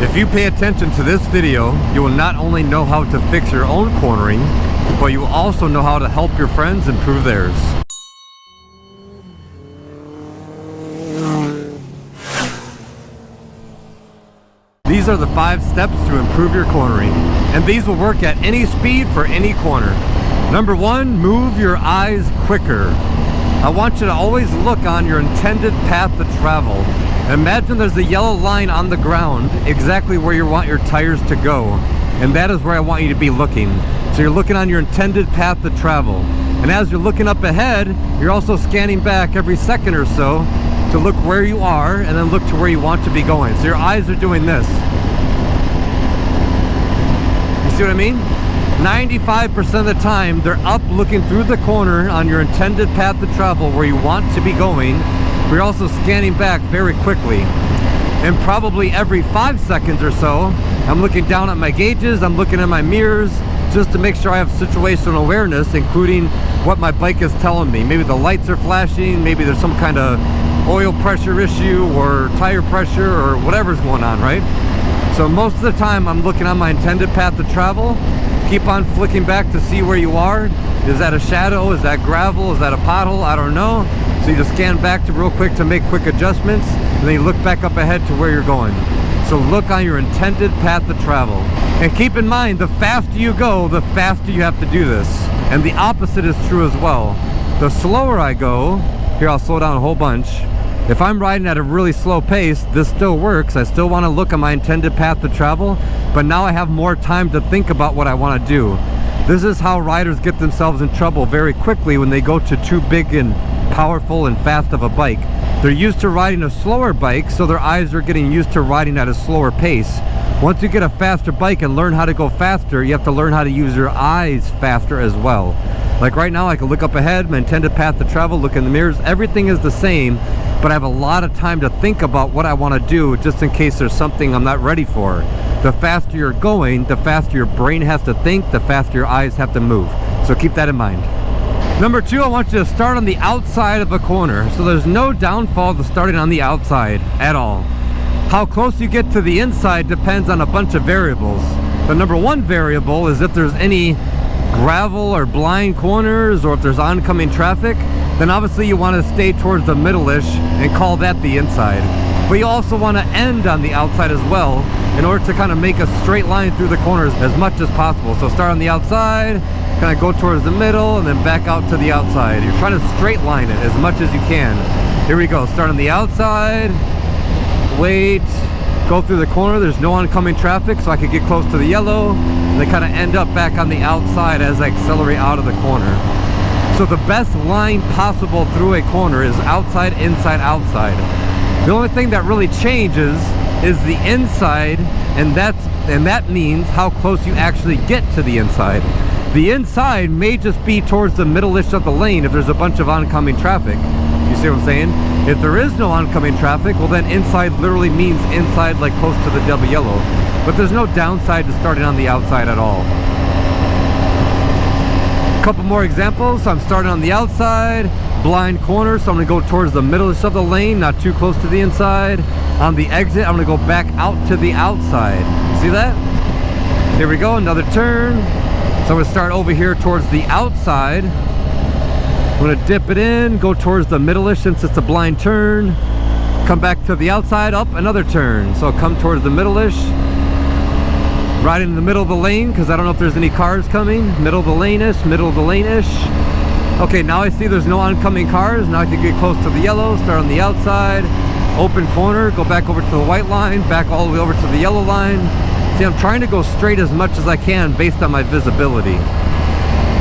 If you pay attention to this video, you will not only know how to fix your own cornering, but you will also know how to help your friends improve theirs. These are the 5 steps to improve your cornering, and these will work at any speed for any corner. Number 1, move your eyes quicker. I want you to always look on your intended path to travel. Imagine there's a yellow line on the ground exactly where you want your tires to go, and that is where I want you to be looking. So you're looking on your intended path to travel, and as you're looking up ahead, you're also scanning back every second or so to look where you are and then look to where you want to be going. So your eyes are doing this. You see what I mean? 95% of the time they're up looking through the corner on your intended path to travel where you want to be going. We're also scanning back very quickly, and probably every 5 seconds or so I'm looking down at my gauges, I'm looking at my mirrors just to make sure I have situational awareness, including what my bike is telling me. Maybe the lights are flashing, maybe there's some kind of oil pressure issue or tire pressure or whatever's going on, right? So most of the time I'm looking on my intended path to travel. Keep on flicking back to see where you are. Is that a shadow? Is that gravel? Is that a pothole? I don't know. So you just scan back to real quick to make quick adjustments, and then you look back up ahead to where you're going. So look on your intended path to travel. And keep in mind, the faster you go, the faster you have to do this. And the opposite is true as well. The slower I go, here I'll slow down a whole bunch. If I'm riding at a really slow pace, this still works. I still want to look at my intended path to travel, but now I have more time to think about what I want to do. This is how riders get themselves in trouble very quickly when they go to too big and powerful and fast of a bike. They're used to riding a slower bike, so their eyes are getting used to riding at a slower pace. Once you get a faster bike and learn how to go faster, you have to learn how to use your eyes faster as well. Like right now, I can look up ahead, my intended path to travel, look in the mirrors, everything is the same, but I have a lot of time to think about what I want to do just in case there's something I'm not ready for. The faster you're going, the faster your brain has to think, the faster your eyes have to move. So keep that in mind. Number 2, I want you to start on the outside of a corner. So there's no downfall to starting on the outside at all. How close you get to the inside depends on a bunch of variables. The number 1 variable is if there's any gravel or blind corners, or if there's oncoming traffic, then obviously you want to stay towards the middle-ish and call that the inside. But you also want to end on the outside as well in order to kind of make a straight line through the corners as much as possible. So start on the outside, kind of go towards the middle, and then back out to the outside. You're trying to straight line it as much as you can. Here we go. Start on the outside, wait, go through the corner. There's no oncoming traffic, so I could get close to the yellow, and then kind of end up back on the outside as I accelerate out of the corner. So the best line possible through a corner is outside, inside, outside. The only thing that really changes is the inside, and that means how close you actually get to the inside. The inside may just be towards the middle-ish of the lane if there's a bunch of oncoming traffic. You see what I'm saying? If there is no oncoming traffic, well then inside literally means inside, like close to the double yellow. But there's no downside to starting on the outside at all. A couple more examples. So I'm starting on the outside, blind corner, so I'm going to go towards the middle-ish of the lane, not too close to the inside. On the exit, I'm going to go back out to the outside. See that? Here we go, another turn. So I'm going to start over here towards the outside. I'm going to dip it in, go towards the middle-ish since it's a blind turn. Come back to the outside, up, another turn. So come towards the middle-ish. Right in the middle of the lane, because I don't know if there's any cars coming. Middle of the lane-ish, middle of the lane-ish. Okay, now I see there's no oncoming cars. Now I can get close to the yellow, start on the outside. Open corner, go back over to the white line, back all the way over to the yellow line. See, I'm trying to go straight as much as I can based on my visibility.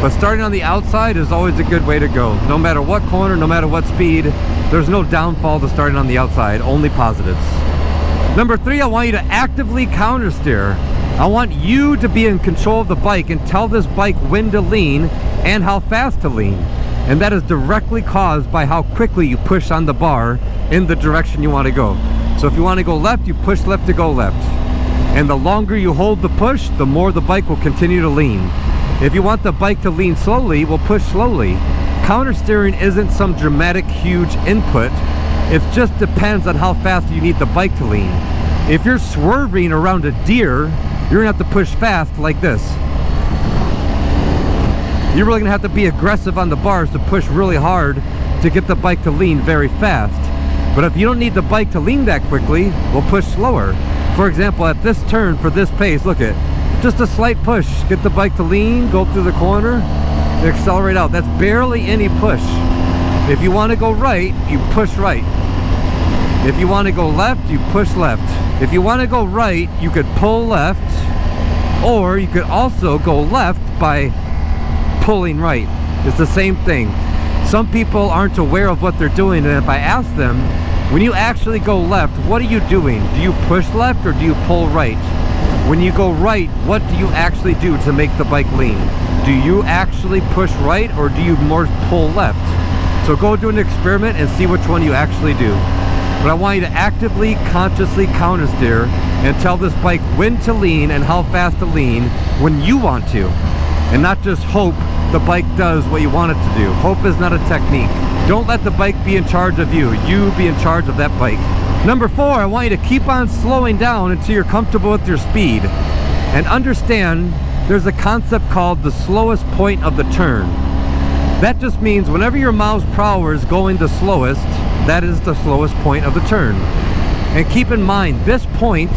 But starting on the outside is always a good way to go. No matter what corner, no matter what speed, there's no downfall to starting on the outside, only positives. Number 3, I want you to actively counter steer. I want you to be in control of the bike and tell this bike when to lean and how fast to lean. And that is directly caused by how quickly you push on the bar in the direction you want to go. So if you want to go left, you push left to go left. And the longer you hold the push, the more the bike will continue to lean. If you want the bike to lean slowly, we'll push slowly. Counter steering isn't some dramatic, huge input. It just depends on how fast you need the bike to lean. If you're swerving around a deer, you're gonna have to push fast like this. You're really gonna have to be aggressive on the bars to push really hard to get the bike to lean very fast. But if you don't need the bike to lean that quickly, we'll push slower. For example, at this turn for this pace, look at just a slight push. Get the bike to lean, go through the corner, and accelerate out. That's barely any push. If you want to go right, you push right. If you want to go left, you push left. If you want to go right, you could pull left, or you could also go left by pulling right. It's the same thing. Some people aren't aware of what they're doing, and if I ask them, when you actually go left, what are you doing? Do you push left or do you pull right? When you go right, what do you actually do to make the bike lean? Do you actually push right or do you more pull left? So go do an experiment and see which one you actually do. But I want you to actively, consciously countersteer and tell this bike when to lean and how fast to lean when you want to. And not just hope the bike does what you want it to do. Hope is not a technique. Don't let the bike be in charge of you. You be in charge of that bike. Number 4, I want you to keep on slowing down until you're comfortable with your speed. And understand there's a concept called the slowest point of the turn. That just means whenever your miles per hour is going the slowest, that is the slowest point of the turn. And keep in mind, this point,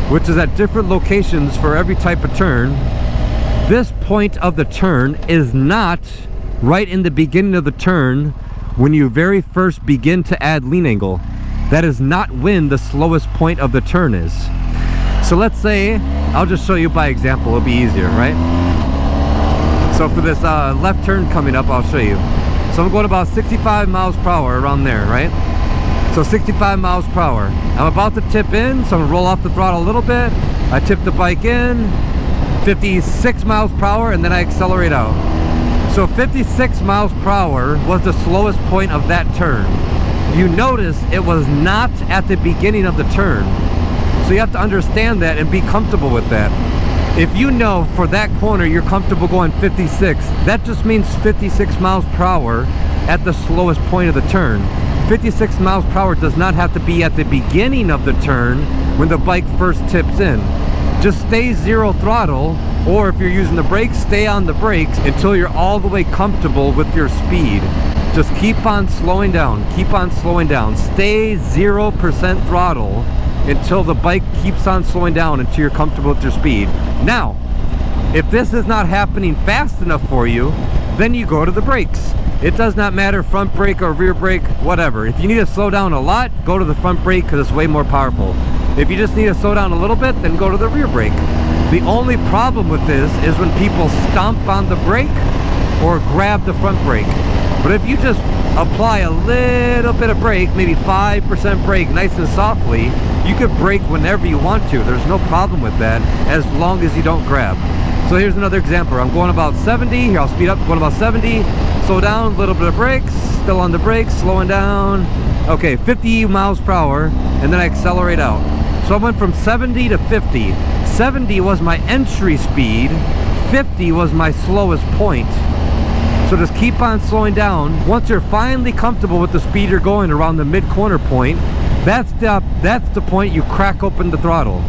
which is at different locations for every type of turn, this point of the turn is not right in the beginning of the turn when you very first begin to add lean angle. That is not when the slowest point of the turn is. So let's say, I'll just show you by example, it'll be easier, right? So for this left turn coming up, I'll show you. So I'm going about 65 miles per hour around there, right? So 65 miles per hour. I'm about to tip in, so I'm gonna roll off the throttle a little bit. I tip the bike in, 56 miles per hour, and then I accelerate out. So 56 miles per hour was the slowest point of that turn. You notice it was not at the beginning of the turn. So you have to understand that and be comfortable with that. If you know for that corner you're comfortable going 56, that just means 56 miles per hour at the slowest point of the turn. 56 miles per hour does not have to be at the beginning of the turn when the bike first tips in. Just stay zero throttle, or if you're using the brakes, stay on the brakes until you're all the way comfortable with your speed. Just keep on slowing down, keep on slowing down. Stay 0% throttle until the bike keeps on slowing down until you're comfortable with your speed. Now, if this is not happening fast enough for you, then you go to the brakes. It does not matter, front brake or rear brake, whatever. If you need to slow down a lot, go to the front brake because it's way more powerful. If you just need to slow down a little bit, then go to the rear brake. The only problem with this is when people stomp on the brake or grab the front brake. But if you just apply a little bit of brake, maybe 5% brake, nice and softly, you could brake whenever you want to. There's no problem with that as long as you don't grab. So here's another example. I'm going about 70. Here, I'll speed up, going about 70. Slow down, a little bit of brakes, still on the brakes, slowing down. Okay, 50 miles per hour, and then I accelerate out. So I went from 70 to 50. 70 was my entry speed. 50 was my slowest point. So just keep on slowing down. Once you're finally comfortable with the speed you're going around the mid-corner point, that's the point you crack open the throttle.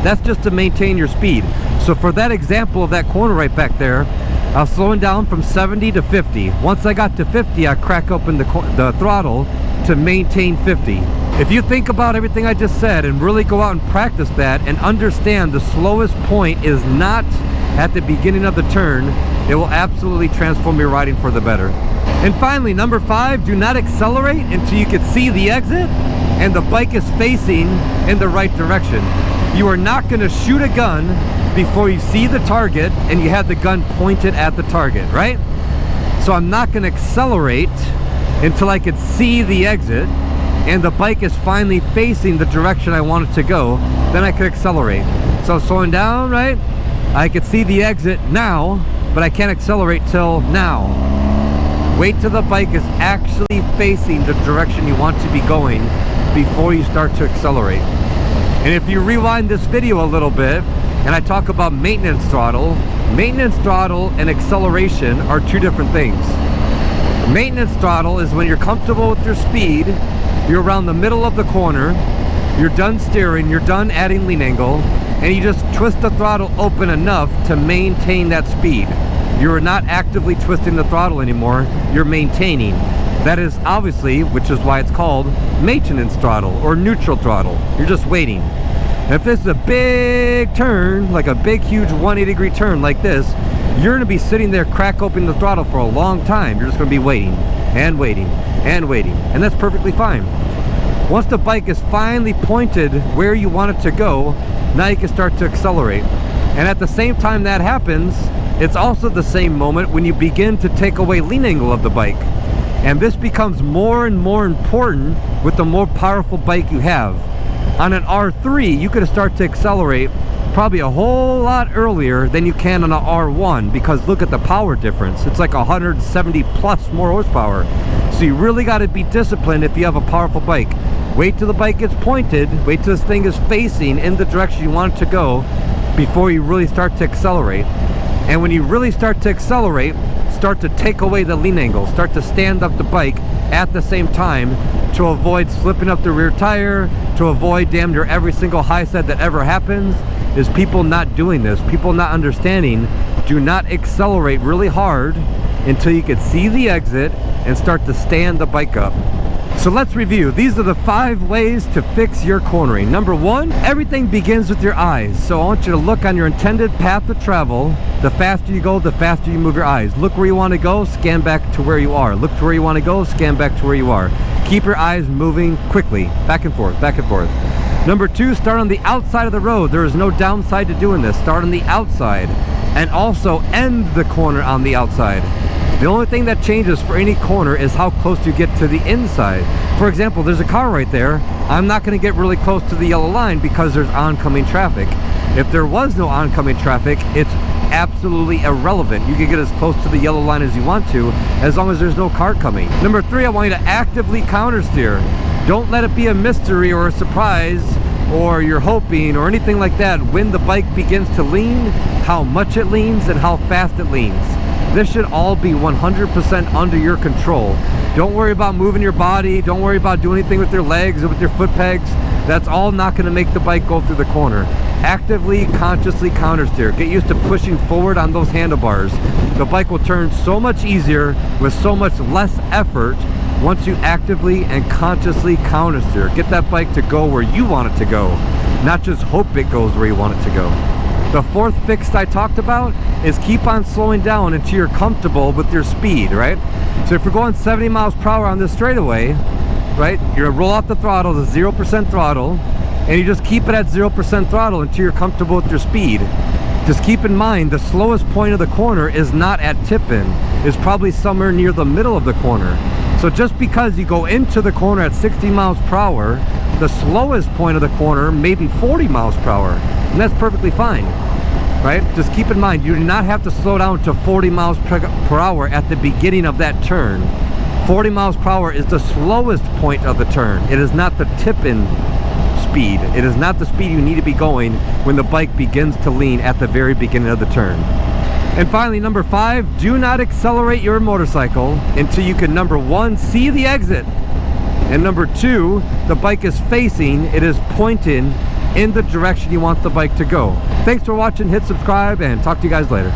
That's just to maintain your speed. So for that example of that corner right back there, I was slowing down from 70 to 50. Once I got to 50, I crack open the throttle to maintain 50. If you think about everything I just said and really go out and practice that and understand the slowest point is not at the beginning of the turn, it will absolutely transform your riding for the better. And finally, number 5, do not accelerate until you can see the exit and the bike is facing in the right direction. You are not going to shoot a gun before you see the target and you have the gun pointed at the target, right? So I'm not going to accelerate until I can see the exit and the bike is finally facing the direction I want it to go. Then I can accelerate. So slowing down, right? I can see the exit now, but I can't accelerate till now. Wait till the bike is actually facing the direction you want to be going before you start to accelerate. And if you rewind this video a little bit and I talk about maintenance throttle and acceleration are two different things. Maintenance throttle is when you're comfortable with your speed, you're around the middle of the corner, you're done steering, you're done adding lean angle, and you just twist the throttle open enough to maintain that speed. You're not actively twisting the throttle anymore, you're maintaining. That is obviously, which is why it's called maintenance throttle or neutral throttle. You're just waiting. And if this is a big turn, like a big huge 180-degree turn like this, you're gonna be sitting there crack open the throttle for a long time. You're just gonna be waiting and waiting and waiting, and that's perfectly fine. Once the bike is finally pointed where you want it to go, now you can start to accelerate. And at the same time that happens, it's also the same moment when you begin to take away lean angle of the bike. And this becomes more and more important with the more powerful bike you have. On an R3, you could start to accelerate probably a whole lot earlier than you can on an R1, because look at the power difference. It's like 170 plus more horsepower. So you really got to be disciplined if you have a powerful bike. Wait till the bike gets pointed, wait till this thing is facing in the direction you want it to go before you really start to accelerate. And when you really start to accelerate, start to take away the lean angle, start to stand up the bike at the same time to avoid slipping up the rear tire, to avoid damn near every single high set that ever happens. Is people not doing this, people not understanding. Do not accelerate really hard until you can see the exit and start to stand the bike up. So let's review. These are the 5 ways to fix your cornering. Number 1, everything begins with your eyes. So I want you to look on your intended path of travel. The faster you go, the faster you move your eyes. Look where you want to go, scan back to where you are. Look to where you want to go, scan back to where you are. Keep your eyes moving quickly, back and forth, back and forth. Number 2, start on the outside of the road. There is no downside to doing this. Start on the outside and also end the corner on the outside. The only thing that changes for any corner is how close you get to the inside. For example, there's a car right there. I'm not going to get really close to the yellow line because there's oncoming traffic. If there was no oncoming traffic, it's absolutely irrelevant. You can get as close to the yellow line as you want to, as long as there's no car coming. Number 3, I want you to actively counter steer. Don't let it be a mystery or a surprise, or you're hoping or anything like that when the bike begins to lean, how much it leans and how fast it leans. This should all be 100% under your control. Don't worry about moving your body. Don't worry about doing anything with your legs or with your foot pegs. That's all not going to make the bike go through the corner. Actively, consciously counter steer. Get used to pushing forward on those handlebars. The bike will turn so much easier with so much less effort once you actively and consciously counter steer. Get that bike to go where you want it to go, not just hope it goes where you want it to go. The 4th fix I talked about is keep on slowing down until you're comfortable with your speed, right? So if you're going 70 miles per hour on this straightaway, right, you're gonna roll off the throttle to 0% throttle, and you just keep it at 0% throttle until you're comfortable with your speed. Just keep in mind, the slowest point of the corner is not at tip-in. It's probably somewhere near the middle of the corner. So just because you go into the corner at 60 miles per hour, the slowest point of the corner may be 40 miles per hour, and that's perfectly fine, right? Just keep in mind, you do not have to slow down to 40 miles per hour at the beginning of that turn. 40 miles per hour is the slowest point of the turn. It is not the tip-in speed. It is not the speed you need to be going when the bike begins to lean at the very beginning of the turn. And finally, number 5, do not accelerate your motorcycle until you can, number 1, see the exit, and number 2, the bike is facing, it is pointing in the direction you want the bike to go. Thanks for watching, hit subscribe, and talk to you guys later.